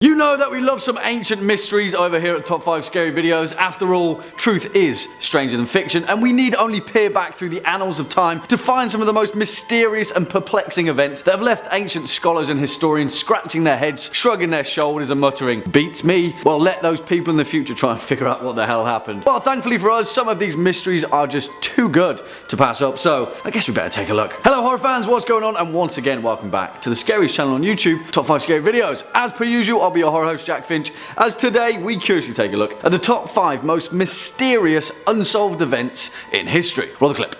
You know that we love some ancient mysteries over here at Top 5 Scary Videos. After all, truth is stranger than fiction, and we need only peer back through the annals of time to find some of the most mysterious and perplexing events that have left ancient scholars and historians scratching their heads, shrugging their shoulders and muttering, "Beats me." Well, let those people in the future try and figure out what the hell happened. Well, thankfully for us, some of these mysteries are just too good to pass up, so I guess we better take a look. Hello horror fans, what's going on? And once again, welcome back to the Scariest channel on YouTube, Top 5 Scary Videos. As per usual, I'll be your horror host, Jack Finch, as today we curiously take a look at the top 5 most mysterious unsolved events in history. Roll the clip.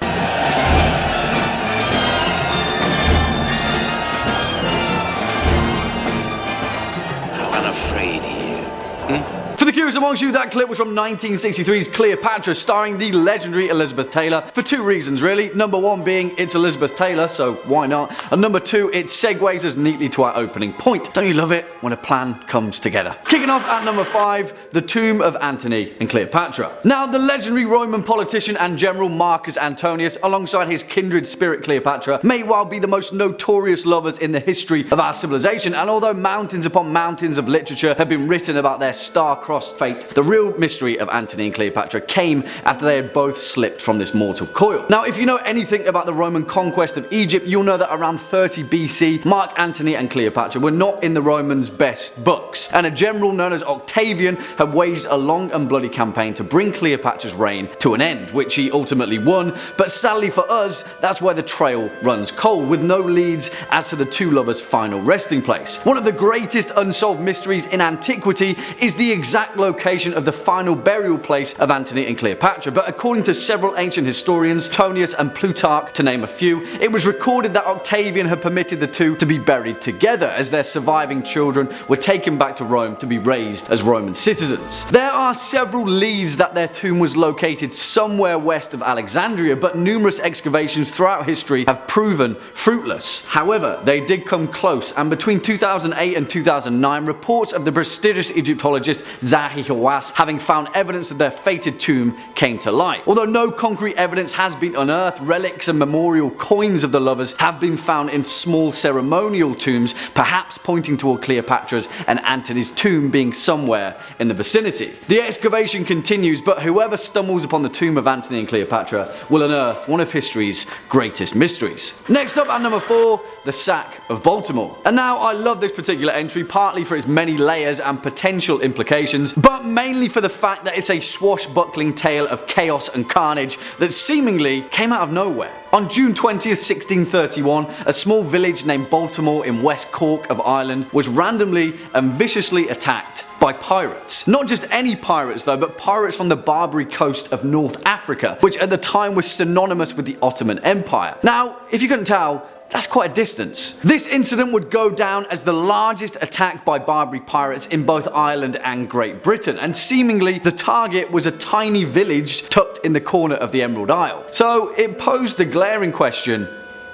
For the curious amongst you, that clip was from 1963's Cleopatra, starring the legendary Elizabeth Taylor, for two reasons really. Number one being it's Elizabeth Taylor, so why not? And number two, it segues us neatly to our opening point. Don't you love it when a plan comes together? Kicking off at number 5, the tomb of Antony and Cleopatra. Now, the legendary Roman politician and general Marcus Antonius, alongside his kindred spirit Cleopatra, may well be the most notorious lovers in the history of our civilization, and although mountains upon mountains of literature have been written about their star-crossed fate, the real mystery of Antony and Cleopatra came after they had both slipped from this mortal coil. Now, if you know anything about the Roman conquest of Egypt, you'll know that around 30 BC, Mark Antony and Cleopatra were not in the Romans' best books, and a general known as Octavian had waged a long and bloody campaign to bring Cleopatra's reign to an end, which he ultimately won, but sadly for us, that's where the trail runs cold, with no leads as to the two lovers' final resting place. One of the greatest unsolved mysteries in antiquity is the exact location of the final burial place of Antony and Cleopatra, but according to several ancient historians, Tonius and Plutarch to name a few, it was recorded that Octavian had permitted the two to be buried together, as their surviving children were taken back to Rome to be raised as Roman citizens. There are several leads that their tomb was located somewhere west of Alexandria, but numerous excavations throughout history have proven fruitless. However, they did come close, and between 2008 and 2009, reports of the prestigious Egyptologist Zahi Hawass having found evidence of their fated tomb came to light. Although no concrete evidence has been unearthed, relics and memorial coins of the lovers have been found in small ceremonial tombs, perhaps pointing toward Cleopatra's and Antony's tomb being somewhere in the vicinity. The excavation continues, but whoever stumbles upon the tomb of Antony and Cleopatra will unearth one of history's greatest mysteries. Next up at number 4, the Sack of Baltimore. And now I love this particular entry, partly for its many layers and potential implications, but mainly for the fact that it's a swashbuckling tale of chaos and carnage that seemingly came out of nowhere. On June 20th, 1631, a small village named Baltimore in West Cork of Ireland was randomly and viciously attacked by pirates. Not just any pirates though, but pirates from the Barbary coast of North Africa, which at the time was synonymous with the Ottoman Empire. Now, if you couldn't tell, that's quite a distance. This incident would go down as the largest attack by Barbary pirates in both Ireland and Great Britain, and seemingly the target was a tiny village tucked in the corner of the Emerald Isle. So it posed the glaring question,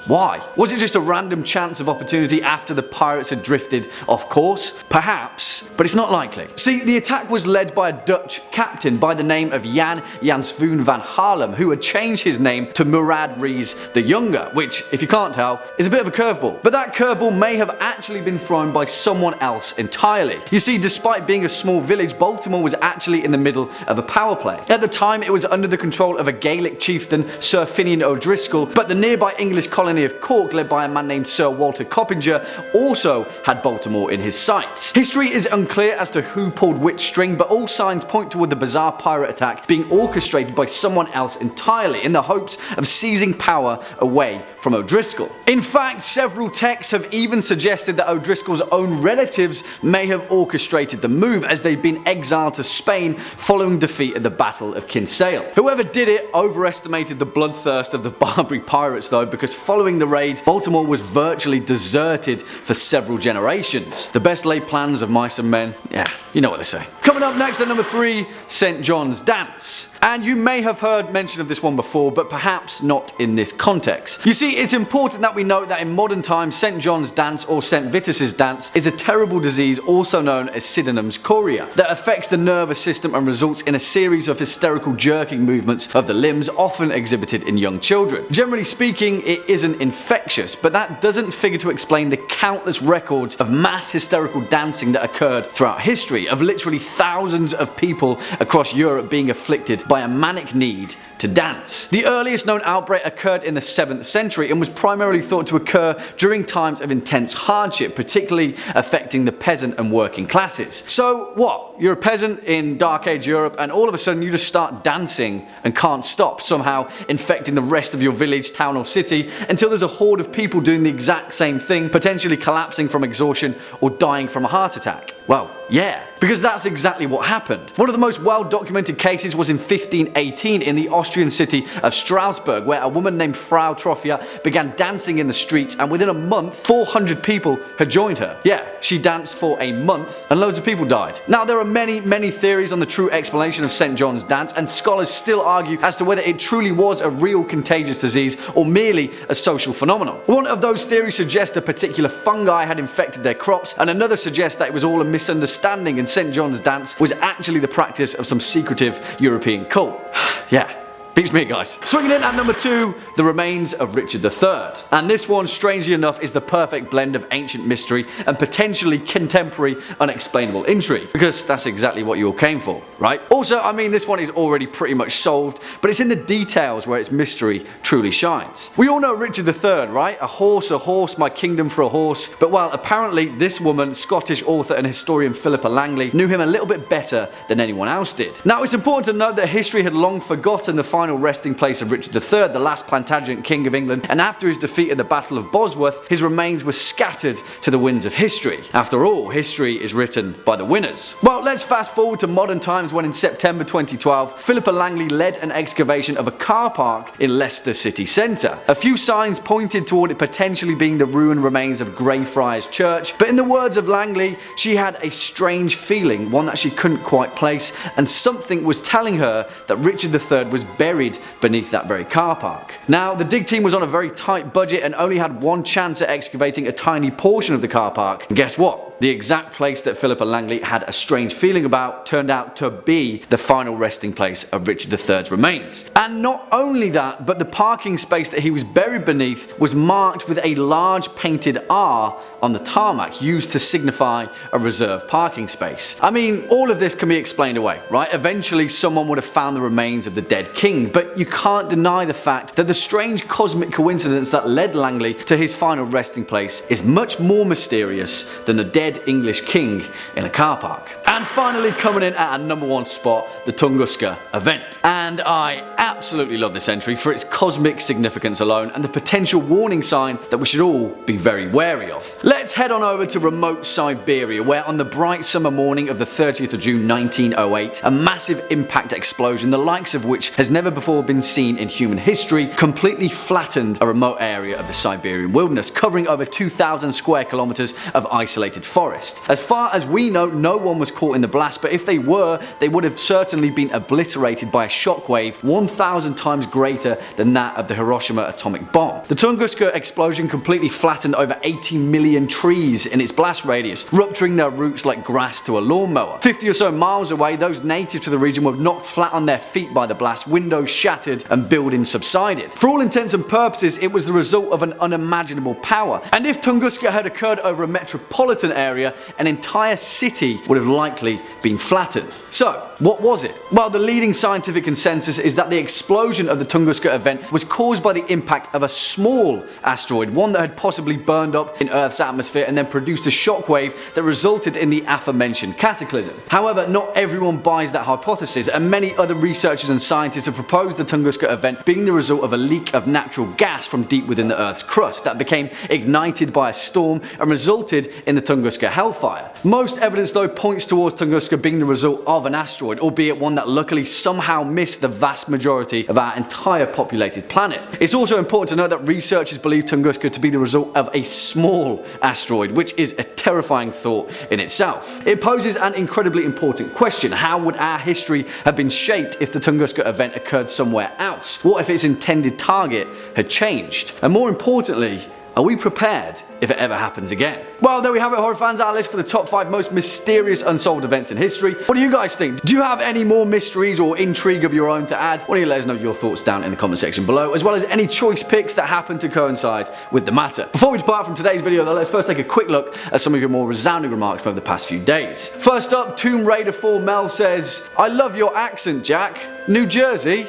why? Was it just a random chance of opportunity after the pirates had drifted off course? Perhaps, but it's not likely. See, the attack was led by a Dutch captain by the name of Jan Jansvoon van Haarlem, who had changed his name to Murad Rees the Younger, which, if you can't tell, is a bit of a curveball. But that curveball may have actually been thrown by someone else entirely. You see, despite being a small village, Baltimore was actually in the middle of a power play. At the time, it was under the control of a Gaelic chieftain, Sir Finian O'Driscoll, but the nearby English colony of Cork, led by a man named Sir Walter Coppinger, also had Baltimore in his sights. History is unclear as to who pulled which string, but all signs point toward the bizarre pirate attack being orchestrated by someone else entirely, in the hopes of seizing power away from O'Driscoll. In fact, several texts have even suggested that O'Driscoll's own relatives may have orchestrated the move, as they'd been exiled to Spain following defeat at the Battle of Kinsale. Whoever did it overestimated the bloodthirst of the Barbary pirates though, because following the raid, Baltimore was virtually deserted for several generations. The best laid plans of mice and men, yeah, you know what they say. Coming up next at number 3, St. John's Dance. And you may have heard mention of this one before, but perhaps not in this context. You see, it's important that we note that in modern times, St. John's Dance or St. Vitus's Dance is a terrible disease also known as Sydenham's chorea that affects the nervous system and results in a series of hysterical jerking movements of the limbs often exhibited in young children. Generally speaking, it isn't infectious, but that doesn't figure to explain the countless records of mass hysterical dancing that occurred throughout history, of literally thousands of people across Europe being afflicted by a manic need to dance. The earliest known outbreak occurred in the 7th century and was primarily thought to occur during times of intense hardship, particularly affecting the peasant and working classes. So what? You're a peasant in Dark Age Europe and all of a sudden you just start dancing and can't stop, somehow infecting the rest of your village, town or city until there's a horde of people doing the exact same thing, potentially collapsing from exhaustion or dying from a heart attack. Well, yeah, because that's exactly what happened. One of the most well-documented cases was in 1518 in the Austrian city of Strasbourg, where a woman named Frau Troffia began dancing in the streets, and within a month, 400 people had joined her. Yeah, she danced for a month, and loads of people died. Now, there are many theories on the true explanation of St. John's Dance, and scholars still argue as to whether it truly was a real contagious disease or merely a social phenomenon. One of those theories suggests a particular fungi had infected their crops, and another suggests that it was all a misunderstanding and St. John's Dance was actually the practice of some secretive European cult. Yeah. Beats me, guys. Swinging in at number 2, the remains of Richard III. And this one, strangely enough, is the perfect blend of ancient mystery and potentially contemporary unexplainable intrigue. Because that's exactly what you all came for, right? Also, I mean, this one is already pretty much solved, but it's in the details where its mystery truly shines. We all know Richard III, right? A horse, my kingdom for a horse. But well, apparently this woman, Scottish author and historian Philippa Langley, knew him a little bit better than anyone else did. Now, it's important to note that history had long forgotten the final resting place of Richard III, the last Plantagenet king of England, and after his defeat at the Battle of Bosworth, his remains were scattered to the winds of history. After all, history is written by the winners. Well, let's fast forward to modern times when in September 2012, Philippa Langley led an excavation of a car park in Leicester city centre. A few signs pointed toward it potentially being the ruined remains of Greyfriars Church, but in the words of Langley, she had a strange feeling, one that she couldn't quite place, and something was telling her that Richard III was buried beneath that very car park. Now, the dig team was on a very tight budget and only had one chance at excavating a tiny portion of the car park. And guess what? The exact place that Philippa Langley had a strange feeling about turned out to be the final resting place of Richard III's remains. And not only that, but the parking space that he was buried beneath was marked with a large painted R on the tarmac, used to signify a reserved parking space. I mean, all of this can be explained away, right? Eventually someone would have found the remains of the dead king, but you can't deny the fact that the strange cosmic coincidence that led Langley to his final resting place is much more mysterious than a dead English king in a car park. And finally, coming in at our number 1 spot, the Tunguska Event. And I absolutely love this entry for its cosmic significance alone and the potential warning sign that we should all be very wary of. Let's head on over to remote Siberia, where on the bright summer morning of the 30th of June 1908, a massive impact explosion, the likes of which has never before been seen in human history, completely flattened a remote area of the Siberian wilderness, covering over 2,000 square kilometers of isolated forest. As far as we know, no one was caught in the blast, but if they were, they would have certainly been obliterated by a shockwave 1,000 times greater than that of the Hiroshima atomic bomb. The Tunguska explosion completely flattened over 80 million trees in its blast radius, rupturing their roots like grass to a lawnmower. 50 or so miles away, those native to the region were knocked flat on their feet by the blast, windows shattered and buildings subsided. For all intents and purposes, it was the result of an unimaginable power. And if Tunguska had occurred over a metropolitan area, an entire city would have likely been flattened. So, what was it? Well, the leading scientific consensus is that the explosion of the Tunguska event was caused by the impact of a small asteroid, one that had possibly burned up in Earth's atmosphere and then produced a shockwave that resulted in the aforementioned cataclysm. However, not everyone buys that hypothesis, and many other researchers and scientists have proposed the Tunguska event being the result of a leak of natural gas from deep within the Earth's crust that became ignited by a storm and resulted in the Tunguska hellfire. Most evidence, though, points towards Tunguska being the result of an asteroid asteroid, albeit one that luckily somehow missed the vast majority of our entire populated planet. It's also important to note that researchers believe Tunguska to be the result of a small asteroid, which is a terrifying thought in itself. It poses an incredibly important question. How would our history have been shaped if the Tunguska event occurred somewhere else? What if its intended target had changed? And more importantly, are we prepared if it ever happens again? Well, there we have it, horror fans, our list for the top 5 most mysterious unsolved events in history. What do you guys think? Do you have any more mysteries or intrigue of your own to add? Why don't you let us know your thoughts down in the comment section below, as well as any choice picks that happen to coincide with the matter. Before we depart from today's video though, let's first take a quick look at some of your more resounding remarks from over the past few days. First up, Tomb Raider 4 Mel says, "I love your accent, Jack. New Jersey?"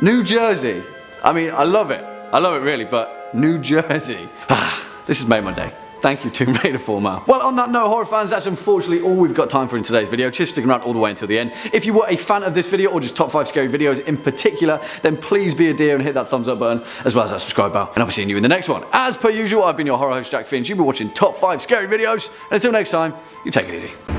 New Jersey. I mean, I love it. I love it really, but New Jersey. This has made my day. Thank you, Tomb Raider 4 Mal. Well, on that note, horror fans, that's unfortunately all we've got time for in today's video. Cheers for sticking around all the way until the end. If you were a fan of this video, or just top 5 scary videos in particular, then please be a dear and hit that thumbs up button, as well as that subscribe bell, and I'll be seeing you in the next one. As per usual, I've been your horror host, Jack Finch. You've been watching top 5 scary videos, and until next time, you take it easy.